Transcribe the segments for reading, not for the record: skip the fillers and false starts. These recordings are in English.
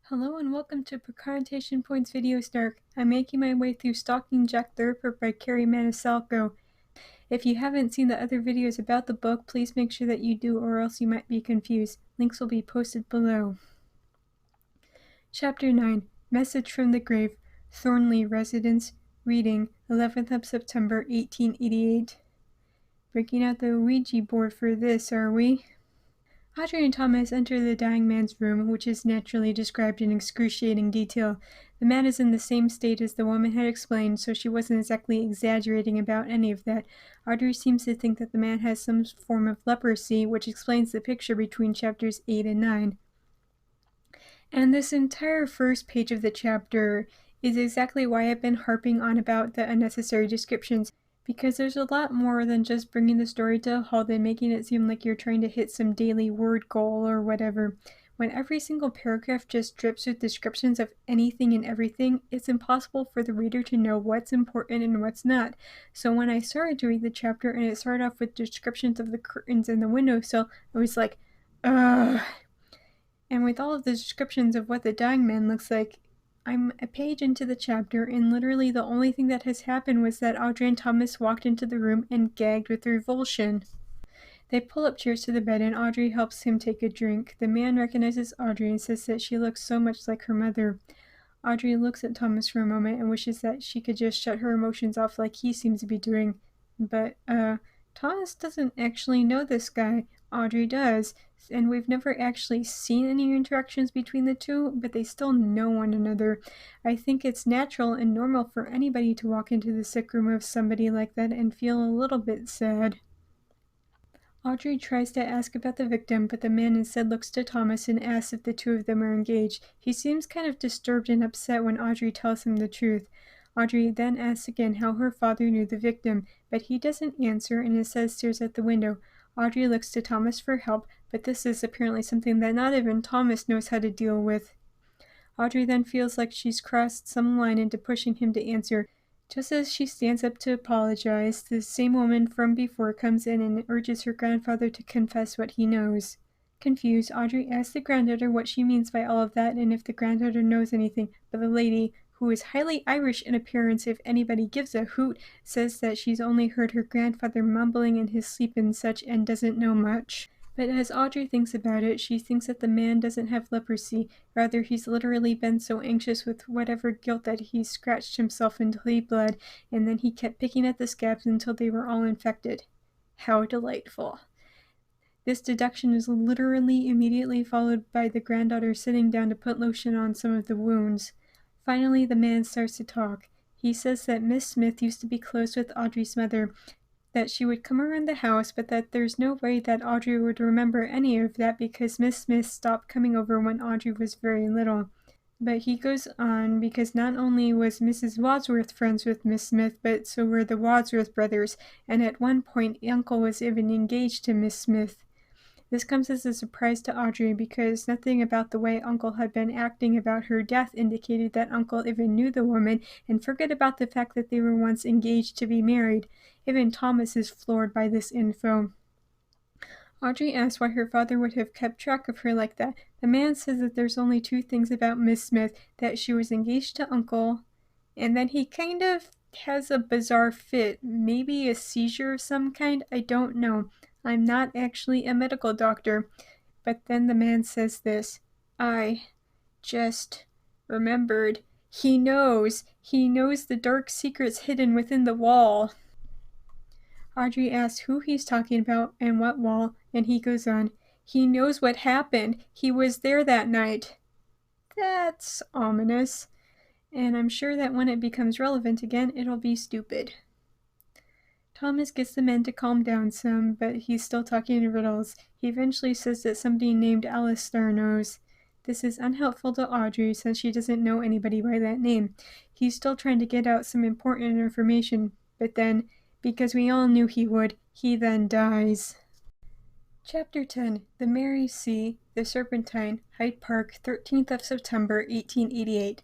Hello and welcome to Precontation Points Video Snark. I'm making my way through Stalking Jack the Ripper by Kerri Maniscalco. If you haven't seen the other videos about the book, please make sure that you do or else you might be confused. Links will be posted below. Chapter 9, Message from the Grave, Thornley Residence, Reading, 11th of September, 1888. Breaking out the Ouija board for this, are we? Audrey and Thomas enter the dying man's room, which is naturally described in excruciating detail. The man is in the same state as the woman had explained, so she wasn't exactly exaggerating about any of that. Audrey seems to think that the man has some form of leprosy, which explains the picture between chapters 8 and 9. And this entire first page of the chapter is exactly why I've been harping on about the unnecessary descriptions, because there's a lot more than just bringing the story to a halt and making it seem like you're trying to hit some daily word goal or whatever. When every single paragraph just drips with descriptions of anything and everything, it's impossible for the reader to know what's important and what's not. So when I started to read the chapter and it started off with descriptions of the curtains and the windowsill, I was like, ugh. And with all of the descriptions of what the dying man looks like, I'm a page into the chapter, and literally the only thing that has happened was that Audrey and Thomas walked into the room and gagged with revulsion. They pull up chairs to the bed, and Audrey helps him take a drink. The man recognizes Audrey and says that she looks so much like her mother. Audrey looks at Thomas for a moment and wishes that she could just shut her emotions off like he seems to be doing. But, Thomas doesn't actually know this guy. Audrey does, and we've never actually seen any interactions between the two, but they still know one another. I think it's natural and normal for anybody to walk into the sick room of somebody like that and feel a little bit sad. Audrey tries to ask about the victim, but the man instead looks to Thomas and asks if the two of them are engaged. He seems kind of disturbed and upset when Audrey tells him the truth. Audrey then asks again how her father knew the victim, but he doesn't answer and instead stares at the window. Audrey looks to Thomas for help, but this is apparently something that not even Thomas knows how to deal with. Audrey then feels like she's crossed some line into pushing him to answer. Just as she stands up to apologize, the same woman from before comes in and urges her grandfather to confess what he knows. Confused, Audrey asks the granddaughter what she means by all of that and if the granddaughter knows anything, but the lady, who is highly Irish in appearance if anybody gives a hoot, says that she's only heard her grandfather mumbling in his sleep and such and doesn't know much. But as Audrey thinks about it, she thinks that the man doesn't have leprosy. Rather, he's literally been so anxious with whatever guilt that he's scratched himself until he bled, and then he kept picking at the scabs until they were all infected. How delightful. This deduction is literally immediately followed by the granddaughter sitting down to put lotion on some of the wounds. Finally, the man starts to talk. He says that Miss Smith used to be close with Audrey's mother, that she would come around the house, but that there's no way that Audrey would remember any of that because Miss Smith stopped coming over when Audrey was very little. But he goes on because not only was Mrs. Wadsworth friends with Miss Smith, but so were the Wadsworth brothers, and at one point Uncle was even engaged to Miss Smith. This comes as a surprise to Audrey because nothing about the way Uncle had been acting about her death indicated that Uncle even knew the woman, and forget about the fact that they were once engaged to be married. Even Thomas is floored by this info. Audrey asks why her father would have kept track of her like that. The man says that there's only two things about Miss Smith, that she was engaged to Uncle, and then he kind of has a bizarre fit, maybe a seizure of some kind, I don't know. I'm not actually a medical doctor. But then the man says this, I just remembered. He knows the dark secrets hidden within the wall. Audrey asks who he's talking about and what wall, and he goes on, he knows what happened. He was there that night. That's ominous. And I'm sure that when it becomes relevant again, it'll be stupid. Thomas gets the men to calm down some, but he's still talking in riddles. He eventually says that somebody named Alistair knows. This is unhelpful to Audrey since she doesn't know anybody by that name. He's still trying to get out some important information, but then, because we all knew he would, he then dies. Chapter 10, The Mary C., The Serpentine, Hyde Park, 13th of September, 1888.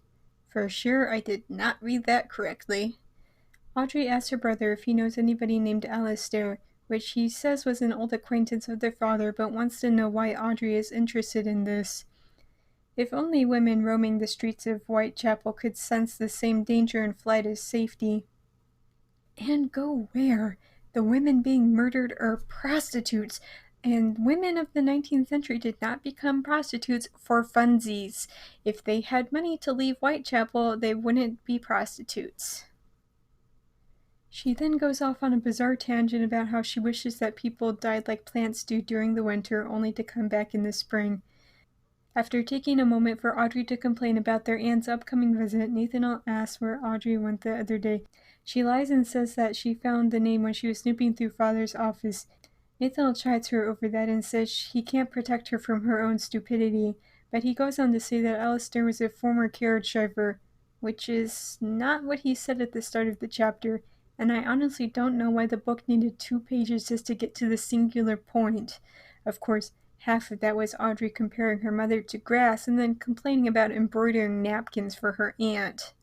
For sure I did not read that correctly. Audrey asks her brother if he knows anybody named Alistair, which he says was an old acquaintance of their father, but wants to know why Audrey is interested in this. If only women roaming the streets of Whitechapel could sense the same danger in flight as safety. And go where? The women being murdered are prostitutes, and women of the 19th century did not become prostitutes for funsies. If they had money to leave Whitechapel, they wouldn't be prostitutes. She then goes off on a bizarre tangent about how she wishes that people died like plants do during the winter, only to come back in the spring. After taking a moment for Audrey to complain about their aunt's upcoming visit, Nathan asks where Audrey went the other day. She lies and says that she found the name when she was snooping through Father's office. Nathan chides her over that and says he can't protect her from her own stupidity, but he goes on to say that Alistair was a former carriage driver, which is not what he said at the start of the chapter, and I honestly don't know why the book needed 2 pages just to get to the singular point. Of course, half of that was Audrey comparing her mother to grass and then complaining about embroidering napkins for her aunt.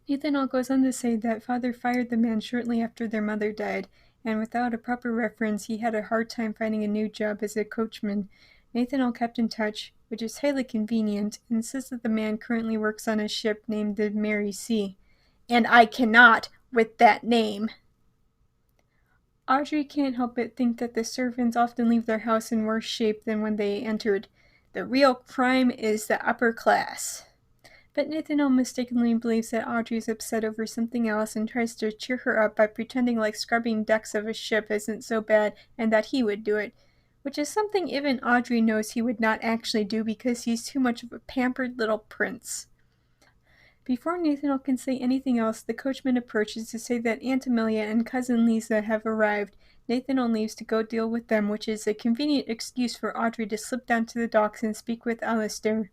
Nathan goes on to say that Father fired the man shortly after their mother died, and without a proper reference, he had a hard time finding a new job as a coachman. Nathan kept in touch, which is highly convenient, and says that the man currently works on a ship named the Mary C. And I cannot with that name. Audrey can't help but think that the servants often leave their house in worse shape than when they entered. The real crime is the upper class. But Nathaniel mistakenly believes that Audrey is upset over something else and tries to cheer her up by pretending like scrubbing decks of a ship isn't so bad and that he would do it, which is something even Audrey knows he would not actually do because he's too much of a pampered little prince. Before Nathaniel can say anything else, the coachman approaches to say that Aunt Amelia and Cousin Lisa have arrived. Nathaniel leaves to go deal with them, which is a convenient excuse for Audrey to slip down to the docks and speak with Alistair.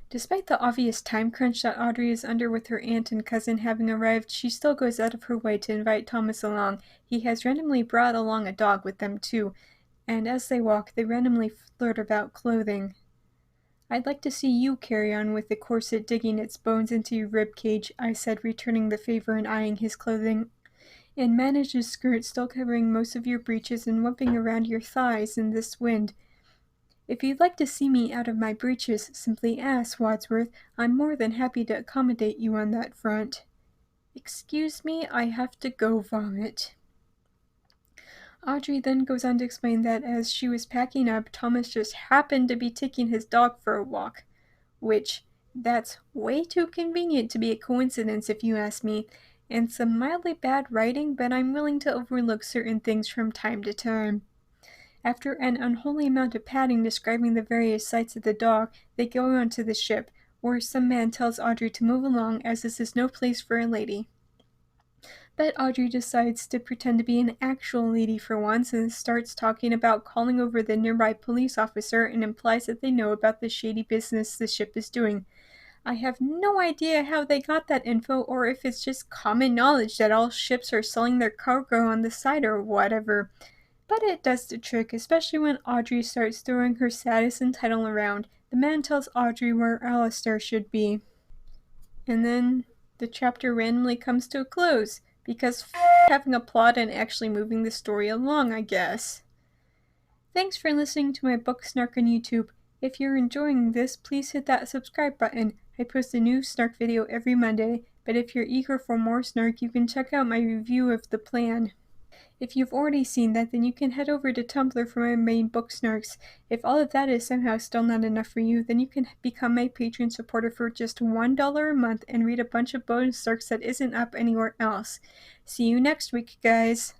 Despite the obvious time crunch that Audrey is under with her aunt and cousin having arrived, she still goes out of her way to invite Thomas along. He has randomly brought along a dog with them too, and as they walk, they randomly flirt about clothing. "I'd like to see you carry on with the corset digging its bones into your ribcage," I said, returning the favor and eyeing his clothing, "and manage a skirt still covering most of your breeches and whipping around your thighs in this wind. If you'd like to see me out of my breeches, simply ask, Wadsworth. I'm more than happy to accommodate you on that front." "Excuse me, I have to go vomit." Audrey then goes on to explain that as she was packing up, Thomas just happened to be taking his dog for a walk, which, that's way too convenient to be a coincidence if you ask me, and some mildly bad writing, but I'm willing to overlook certain things from time to time. After an unholy amount of padding describing the various sights of the dog, they go onto the ship, where some man tells Audrey to move along as this is no place for a lady. But Audrey decides to pretend to be an actual lady for once and starts talking about calling over the nearby police officer and implies that they know about the shady business the ship is doing. I have no idea how they got that info or if it's just common knowledge that all ships are selling their cargo on the side or whatever. But it does the trick, especially when Audrey starts throwing her status and title around. The man tells Audrey where Alistair should be. And then the chapter randomly comes to a close, because having a plot and actually moving the story along, I guess. Thanks for listening to my book Snark on YouTube. If you're enjoying this, please hit that subscribe button. I post a new Snark video every Monday, but if you're eager for more Snark, you can check out my review of The Plan. If you've already seen that, then you can head over to Tumblr for my main book Snarks. If all of that is somehow still not enough for you, then you can become my Patreon supporter for just $1 a month and read a bunch of bonus Snarks that isn't up anywhere else. See you next week, guys!